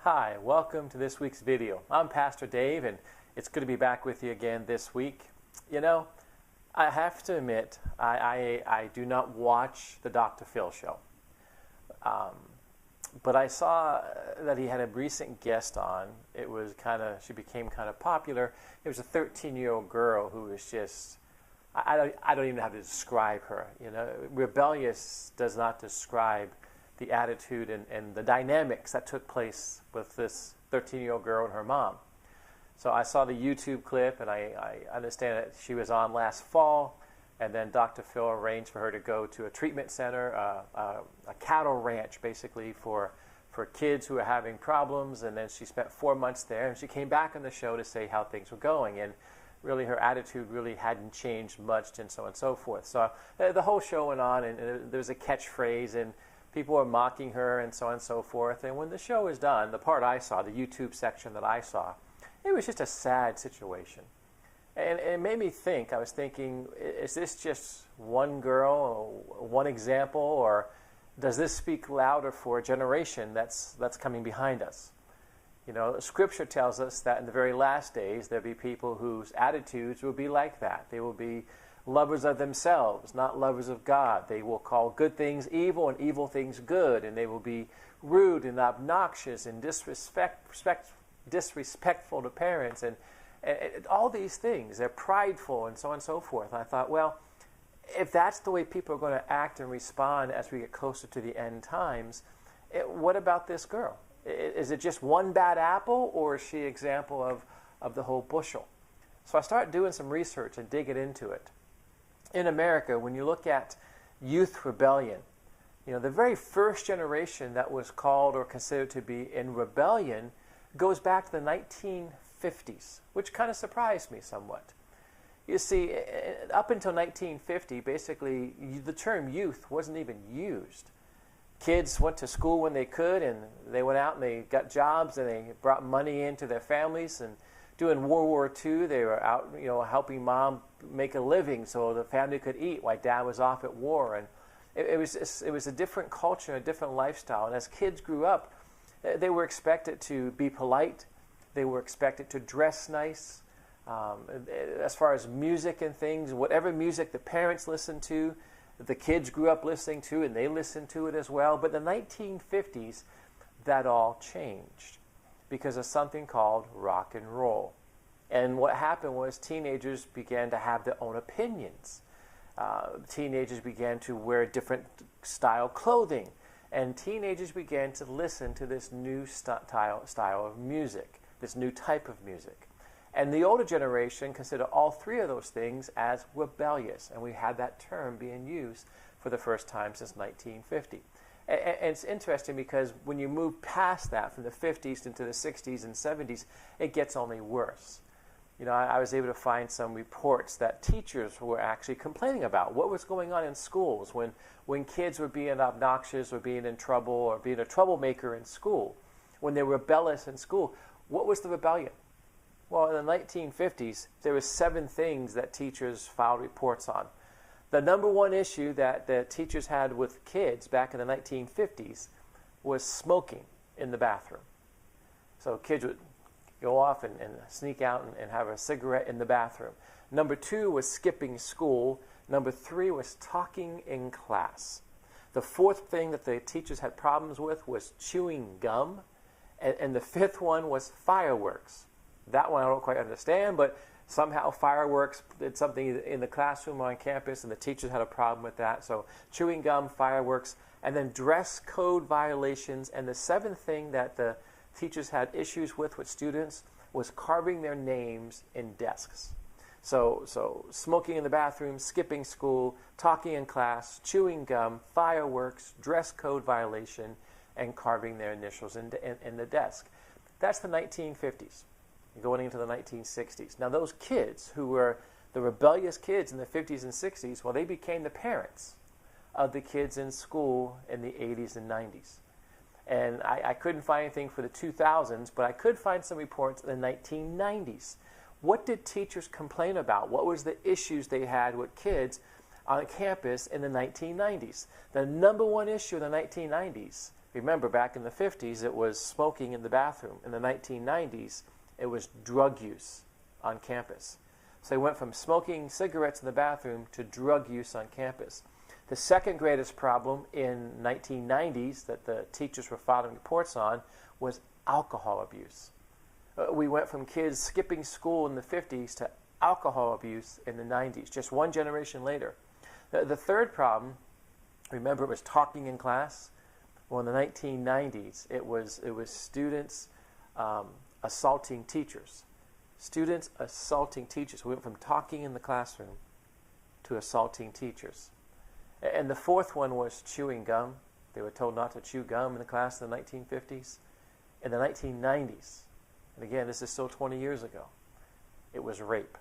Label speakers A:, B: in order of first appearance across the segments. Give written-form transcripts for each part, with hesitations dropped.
A: Hi, welcome to this week's video. I'm Pastor Dave, and it's good to be back with you again this week. You know, I have to admit, I do not watch the Dr. Phil show. But I saw that he had a recent guest on. She became kind of popular. It was a 13-year-old girl who was just, I don't even know how to describe her. You know, rebellious does not describe the attitude and the dynamics that took place with this 13-year-old girl and her mom. So I saw the YouTube clip, and I understand that she was on last fall, and then Dr. Phil arranged for her to go to a treatment center, a cattle ranch, basically, for kids who are having problems, and then she spent 4 months there, and she came back on the show to say how things were going, and really her attitude really hadn't changed much, and so on and so forth. So the whole show went on, and there was a catchphrase, and people were mocking her and so on and so forth. And when the show was done, the part I saw, the YouTube section that I saw, it was just a sad situation. And it made me think, I was thinking, is this just one girl, or one example, or does this speak louder for a generation that's coming behind us? You know, Scripture tells us that in the very last days, there'll be people whose attitudes will be like that. They will be lovers of themselves, not lovers of God. They will call good things evil and evil things good, and they will be rude and obnoxious and disrespectful to parents, and all these things. They're prideful and so on and so forth. And I thought, well, if that's the way people are going to act and respond as we get closer to the end times, what about this girl? Is it just one bad apple, or is she an example of the whole bushel? So I started doing some research and digging into it. In America, when you look at youth rebellion, you know, the very first generation that was called or considered to be in rebellion goes back to the 1950s, which kind of surprised me somewhat. You see, up until 1950, basically, the term youth wasn't even used. Kids went to school when they could, and they went out and they got jobs, and they brought money into their families. And during World War II, they were out, you know, helping mom make a living so the family could eat while dad was off at war. And it was a different culture, a different lifestyle. And as kids grew up, they were expected to be polite. They were expected to dress nice. As far as music and things, whatever music the parents listened to, the kids grew up listening to, and they listened to it as well. But in the 1950s, that all changed because of something called rock and roll. And what happened was teenagers began to have their own opinions. Teenagers began to wear different style clothing. And teenagers began to listen to this new style of music, this new type of music. And the older generation considered all three of those things as rebellious. And we had that term being used for the first time since 1950. And it's interesting because when you move past that from the 50s into the 60s and 70s, it gets only worse. You know, I was able to find some reports that teachers were actually complaining about what was going on in schools when kids were being obnoxious or being in trouble or being a troublemaker in school, when they were rebellious in school. What was the rebellion? Well, in the 1950s, there were 7 things that teachers filed reports on. The number one issue that the teachers had with kids back in the 1950s was smoking in the bathroom. So kids would go off and sneak out and have a cigarette in the bathroom. Number 2 was skipping school. Number 3 was talking in class. The 4th thing that the teachers had problems with was chewing gum. And the 5th one was fireworks. That one I don't quite understand, but somehow fireworks did something in the classroom or on campus, and the teachers had a problem with that. So chewing gum, fireworks, and then dress code violations. And the 7th thing that the teachers had issues with students was carving their names in desks. So smoking in the bathroom, skipping school, talking in class, chewing gum, fireworks, dress code violation, and carving their initials in the desk. That's the 1950s. Going into the 1960s. Now those kids who were the rebellious kids in the 50s and 60s, well, they became the parents of the kids in school in the 80s and 90s. And I couldn't find anything for the 2000s, but I could find some reports in the 1990s. What did teachers complain about? What was the issues they had with kids on campus in the 1990s? The number one issue in the 1990s Remember, back in the 50s, it was smoking in the bathroom. In the 1990s, it was drug use on campus. So they went from smoking cigarettes in the bathroom to drug use on campus. The second greatest problem in 1990s that the teachers were filing reports on was alcohol abuse. We went from kids skipping school in the 50s to alcohol abuse in the 90s, just one generation later. The third problem, remember, it was talking in class. Well, in the 1990s, it was students assaulting teachers. Students assaulting teachers. We went from talking in the classroom to assaulting teachers. And the fourth one was chewing gum. They were told not to chew gum in the class in the 1950s. In the 1990s, and again, this is still 20 years ago, it was rape,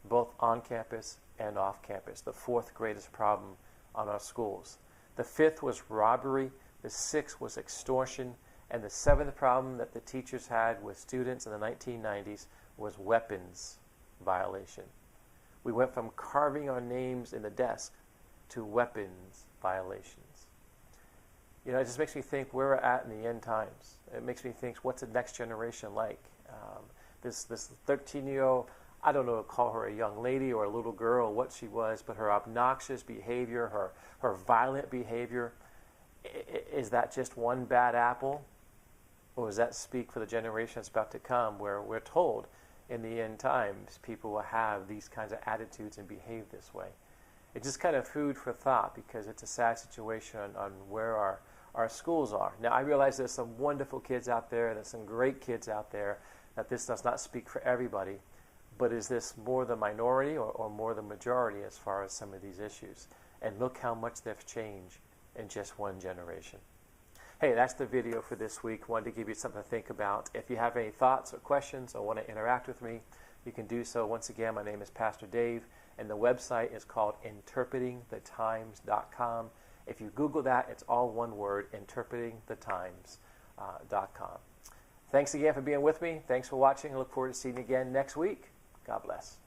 A: both on campus and off campus, the fourth greatest problem on our schools. The fifth was robbery, the sixth was extortion, and the seventh problem that the teachers had with students in the 1990s was weapons violation. We went from carving our names in the desk to weapons violations. You know, it just makes me think where we're at in the end times. It makes me think, what's the next generation like? This 13-year-old, I don't know, call her a young lady or a little girl, what she was, but her obnoxious behavior, her violent behavior, is that just one bad apple? Or does that speak for the generation that's about to come, where we're told in the end times people will have these kinds of attitudes and behave this way? It's just kind of food for thought, because it's a sad situation on where our schools are. Now, I realize there's some wonderful kids out there, there's some great kids out there, that this does not speak for everybody. But is this more the minority or more the majority as far as some of these issues? And look how much they've changed in just one generation. Hey, that's the video for this week. Wanted to give you something to think about. If you have any thoughts or questions or want to interact with me, you can do so. Once again, my name is Pastor Dave, and the website is called interpretingthetimes.com. If you Google that, it's all one word, interpretingthetimes.com. Thanks again for being with me. Thanks for watching. I look forward to seeing you again next week. God bless.